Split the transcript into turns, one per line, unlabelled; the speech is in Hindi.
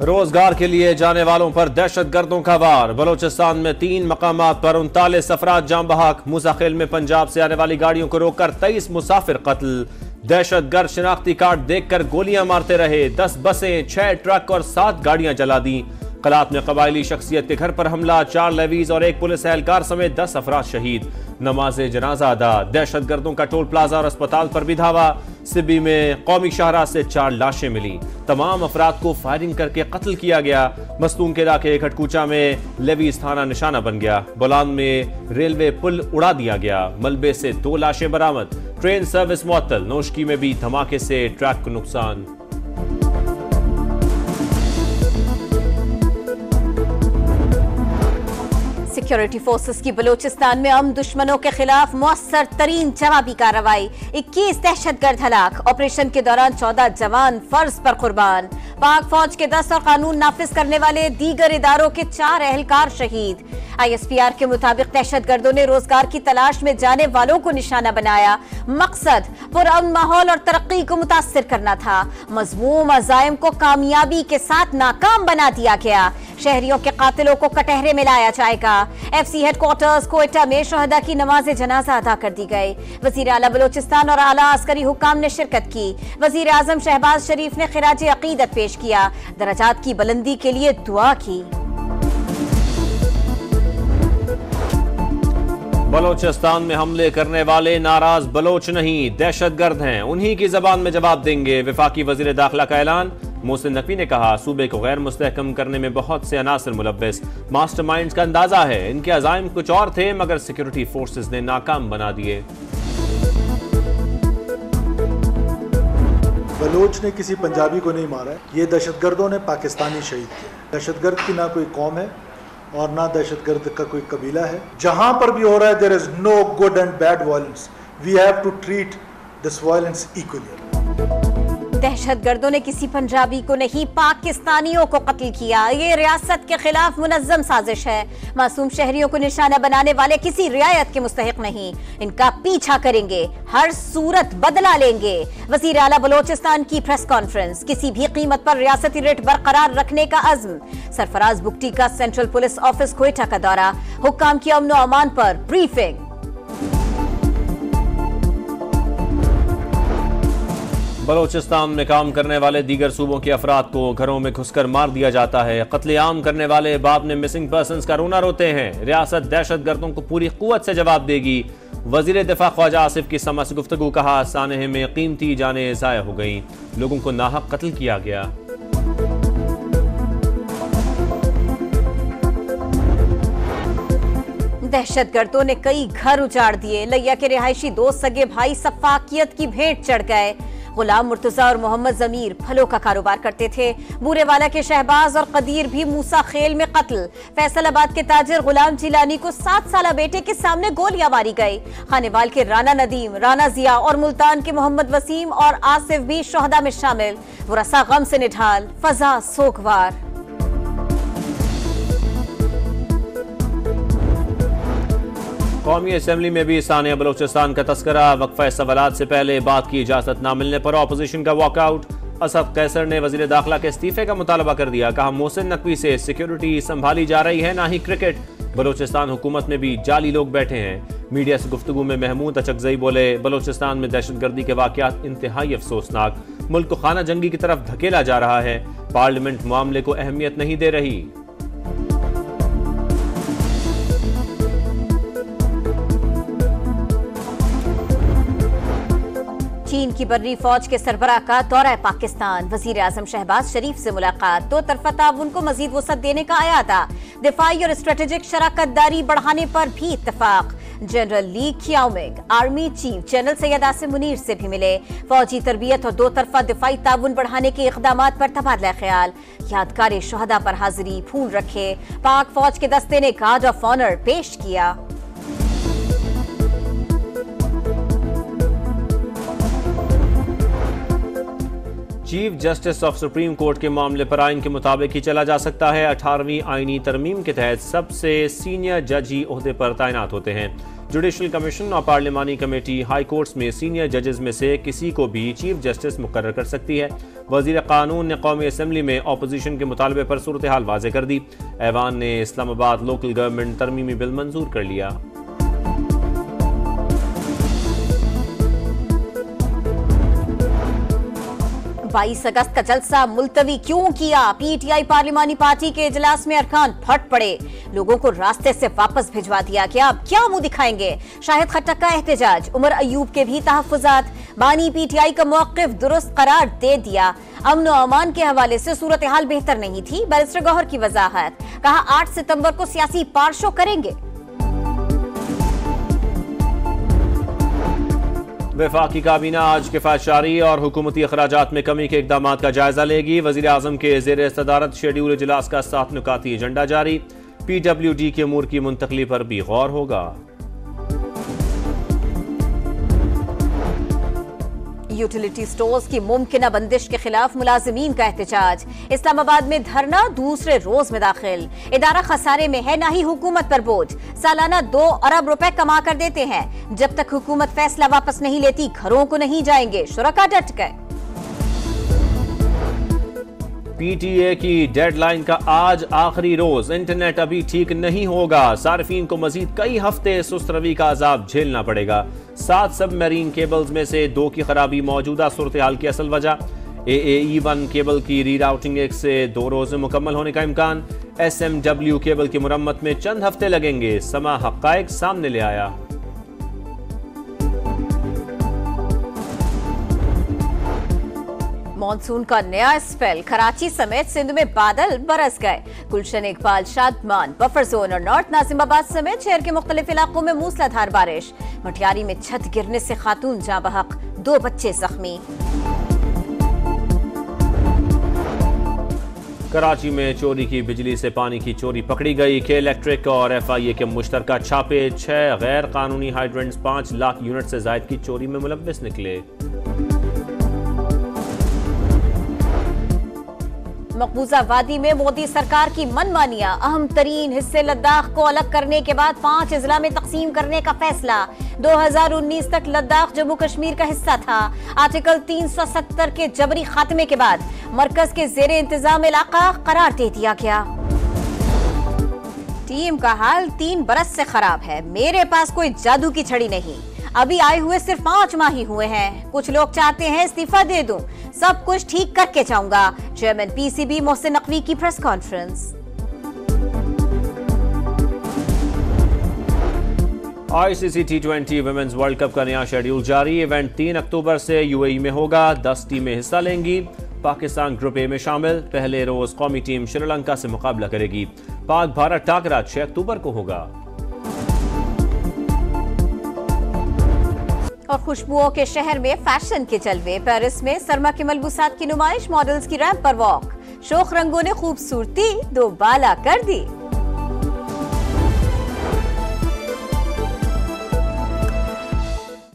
रोजगार के लिए जाने वालों पर दहशतगर्दों का वार। बलोचिस्तान में 3 मकामात पर 39 अफराद जाम बहक। मूसाखेल में पंजाब से आने वाली गाड़ियों को रोककर 23 मुसाफिर कत्ल। दहशतगर्द शिनाख्ती कार्ड देखकर गोलियां मारते रहे। 10 बसें, 6 ट्रक और 7 गाड़ियां जला दी। कलात में कबायली शख्सियत के घर पर हमला। 4 लेवीज और 1 पुलिस एहलकार समेत 10 अफराद शहीद। नमाज जनाजा अदा। दहशतगर्दों का टोल प्लाजा और अस्पताल पर भी धावा। सिब्बी में कौमी शाहराह से 4 लाशें मिली। तमाम अफराद को फायरिंग करके कत्ल किया गया। मस्तूम के इलाके खटकूचा में लेवीज थाना निशाना बन गया। बोलान में रेलवे पुल उड़ा दिया गया। मलबे से 2 लाशें बरामद। ट्रेन सर्विस मुअत्तल। नौशकी में भी धमाके से ट्रक को नुकसान।
सिक्योरिटी फोर्सेस की बलूचिस्तान में अमन दुश्मनों के खिलाफ मौसर तरीन जवाबी कार्रवाई। 21 दहशतगर्द हलाक। ऑपरेशन के दौरान 14 जवान फर्ज पर कुर्बान। पाक फौज के 10 और कानून नाफिज करने वाले दीगर इदारों के 4 एहलकार शहीद। ISPR के मुताबिक दहशतगर्दों ने रोजगार की तलाश में जाने वालों को निशाना बनाया। मकसद पुरअमन माहौल और तरक्की को मुतासिर करना था। मज़मूम अज़ाइम को कामयाबी के साथ नाकाम बना दिया गया। शहरियों के कातिलों को कटहरे में लाया जाएगा। FC हेडक्वार्टर्स कोयटा में शहदा की नमाज जनाजा अदा कर दी गई। वजीर आला बलोचिस्तान और आला अस्करी हुकाम ने शिरकत की। वजीर आजम शहबाज शरीफ ने खिराज अकीदत पेश किया। दरजात की बुलंदी के लिए दुआ की।
बलोचिस्तान में हमले करने वाले नाराज बलोच नहीं, दहशतगर्द हैं। उन्हीं की जबान में जवाब देंगे। वफाकी वजीर दाखिला का ऐलान। मोहसिन नकवी ने कहा, सूबे को गैर मुस्तहकम करने में बहुत से अनासर मुलव्वस। मास्टरमाइंड्स का अंदाजा है। इनके अज़ाइम कुछ और थे मगर सिक्योरिटी फोर्सेस ने नाकाम बना दिए।
बलोच ने किसी पंजाबी को नहीं मारा है। ये दहशतगर्दों ने पाकिस्तानी शहीद किए। दहशतगर्द की ना कोई कौम है और ना दहशतगर्द का कोई कबीला है। जहां पर भी हो रहा है, there is no good and bad violence. We have to treat this violence equally.
दहशतगर्दों ने किसी पंजाबी को नहीं, पाकिस्तानियों को कत्ल किया। ये रियासत के खिलाफ मुनज़्ज़म साजिश है। मासूम शहरियों को निशाना बनाने वाले किसी रियायत के मुस्तहिक नहीं। इनका पीछा करेंगे, हर सूरत बदला लेंगे। वज़ीर आला बलोचिस्तान की प्रेस कॉन्फ्रेंस। किसी भी कीमत पर रियासती रेट बरकरार रखने का अज़्म। सरफराज बुगटी का सेंट्रल पुलिस ऑफिस कोयटा का दौरा। हुक्काम की अमन व अमान पर ब्रीफिंग।
बलोचिस्तान में काम करने वाले दीगर सूबों के अफराद को घरों में घुसकर मार दिया जाता है। कत्लेआम करने वाले बाप ने मिसिंग पर्सन्स का रोना रोते हैं। रियासत दहशतगर्दों को पूरी कुव्वत से जवाब देगी। वजीर दिफा ख्वाजा आसिफ की समा से गुफ्तगू। कहा, सानहे में कीमती जानें ज़ाया हो गई। लोगों को नाहक कत्ल किया गया।
दहशतगर्दों ने कई घर उजाड़ दिए। लिया के रिहायशी 2 सगे भाई सफाकियत की भेंट चढ़ गए। गुलाम मुर्तजा और मोहम्मद जमीर फलों का कारोबार करते थे। बूरेवाला के शहबाज और कदीर भी मूसा खेल में कत्ल। फैसलाबाद के ताजिर गुलाम जिलानी को 7 साला बेटे के सामने गोलियां मारी गई। खानेवाल के राना नदीम, राना जिया और मुल्तान के मोहम्मद वसीम और आसिफ भी शोहदा में शामिल। वो रसा गम से निढाल, फजा सोगवार।
कौमी असेंबली में भी सानिया बलोचिस्तान का तस्करा। वक्फा सवालात से पहले बात की इजाजत न मिलने पर अपोजिशन का वॉकआउट। असद कैसर ने वजीर दाखिला के इस्तीफे का मुतालबा कर दिया। कहा, मोहसिन नकवी से सिक्योरिटी संभाली जा रही है, ना ही क्रिकेट। बलोचिस्तान हुकूमत में भी जाली लोग बैठे हैं। मीडिया से गुफ्तगू में महमूद अचकजई बोले, बलोचिस्तान में दहशतगर्दी के वाकयात इंतहाई अफसोसनाक। मुल्क को खाना जंगी की तरफ धकेला जा रहा है। पार्लियामेंट मामले को अहमियत नहीं दे रही।
चीन की बर्री फौज के सरबराह का दौरा पाकिस्तान। वजीर आजम शहबाज शरीफ से मुलाकात। 2 तरफा ताउन को मजीद वसअत देने का आयादा। दिफाई और स्ट्रेटेजिक शराकतदारी बढ़ाने पर भी इत्तफाक। General Li Qiaoming army chief general Syed Asim Munir से भी मिले। फौजी तरबियत और 2 तरफा दिफाई ताउन बढ़ाने के इक़दामात पर तबादला ख्याल। यादगार शहदा पर हाजिरी, फूल रखे। पाक फौज के दस्ते ने गार्ड ऑफ ऑनर पेश किया।
Chief justice of supreme court के मामले पर आइन के मुताबिक ही चला जा सकता है। 18वीं आईनी तरमीम के तहत सबसे सीनियर जज ही ओहदे पर तैनात होते हैं। जुडिशल कमीशन और पार्लिमानी कमेटी हाई कोर्ट्स में सीनियर जजेस में से किसी को भी चीफ जस्टिस मुकर्रर कर सकती है। वजीर कानून ने कौमी असम्बली में अपोजिशन के मुतालबे पर सूरत हाल वाज़ेह कर दी। ऐवान ने इस्लामाबाद लोकल गवर्नमेंट तरमीमी बिल मंजूर कर लिया।
बाईस अगस्त का जलसा मुलतवी क्यों किया? पीटीआई पार्लिमानी पार्टी के इजलास में अरकान फट पड़े, लोगों को रास्ते से वापस भिजवा दिया गया। अब क्या मुंह दिखाएंगे? शाहिद खट्टक का एहतजाज, उमर अयूब के भी तहफ्फुजात। बानी पीटीआई का मौक़िफ़ दुरुस्त करार दे दिया। अमन और अमान के हवाले से सूरत हाल बेहतर नहीं थी, बैरिस्टर गौहर की वजाहत। कहा 8 सितंबर को सियासी पार शो करेंगे।
वफाकी काबीना आज किफायत जारी और हुकूमती अखराजात में कमी के इकदामात का जायजा लेगी। वजीर आजम के ज़ेर सदारत शेड्यूल इजलास का 7 नुकाती एजेंडा जारी। PWD के अमूर की मुंतकली पर भी गौर होगा।
यूटिलिटी स्टोर्स की मुमकिना बंदिश के खिलाफ मुलाजिमीन का एहतजाज। इस्लामाबाद में धरना दूसरे रोज में दाखिल। इदारा खसारे में है, ना ही हुकूमत पर बोझ। सालाना 2 अरब रुपए कमा कर देते हैं। जब तक हुकूमत फैसला वापस नहीं लेती घरों को नहीं जाएंगे, शुरका डट गए।
PTA की डेडलाइन का आज आखिरी रोज। इंटरनेट अभी ठीक नहीं होगा। सार्फिन को मजीद कई हफ्ते सुस्त रवी का अजाब झेलना पड़ेगा। 7 सबमरीन केबल्स में से 2 की खराबी मौजूदा सूरत हाल की असल वजह। AAE1 केबल की रीराउटिंग 1 से 2 रोज में मुकम्मल होने का इम्कान। SMW केबल की मुरम्मत में चंद हफ्ते लगेंगे। समा हक़ाइक़ सामने ले आया।
मॉनसून का नया स्पेल। कराची समेत सिंध में बादल बरस गए। गुलशन इकबाल, शादमान, बफर जोन और नॉर्थ नाजिमाबाद समेत शहर के मुख्तलिफ इलाकों में मूसलाधार बारिश। मटियारी में छत गिरने से खातून जाँ बहक, 2 बच्चे जख्मी।
कराची में चोरी की बिजली से पानी की चोरी पकड़ी गई। के इलेक्ट्रिक और FIA के मुश्तरका छापे। 6 गैर कानूनी हाइड्रेंट्स 5 लाख यूनिट से जायद की चोरी में मुलव्विस निकले।
मकबूजा वादी में मोदी सरकार की मनमानियां। अहम तरीन हिस्से लद्दाख को अलग करने के बाद 5 अजला में तकसीम करने का फैसला। 2019 तक लद्दाख जम्मू कश्मीर का हिस्सा था। आर्टिकल 370 के जबरी खात्मे के बाद मरकज के जेरे इंतजाम इलाका करार दे दिया गया। टीम का हाल 3 बरस से खराब है। मेरे पास कोई जादू की छड़ी नहीं। अभी आए हुए सिर्फ 5 माह ही हुए हैं। कुछ लोग चाहते हैं इस्तीफा दे दूं, सब कुछ ठीक करके जाऊंगा। चेयरमैन PCB मोहसिन नकवी की press conference.
ICC T20 women's world cup का नया शेड्यूल जारी। इवेंट 3 अक्टूबर से UAE में होगा। 10 टीमें हिस्सा लेंगी। पाकिस्तान ग्रुप A में शामिल। पहले रोज कौमी टीम श्रीलंका से मुकाबला करेगी। पाक भारत टाकरा 6 अक्टूबर को होगा।
और खुशबुओं के शहर में फैशन के जलवे। पेरिस में सरमा के मलबूसात की नुमाइश। मॉडल्स की रैंप पर वॉक। शोख रंगों ने खूबसूरती 2 बाला कर दी।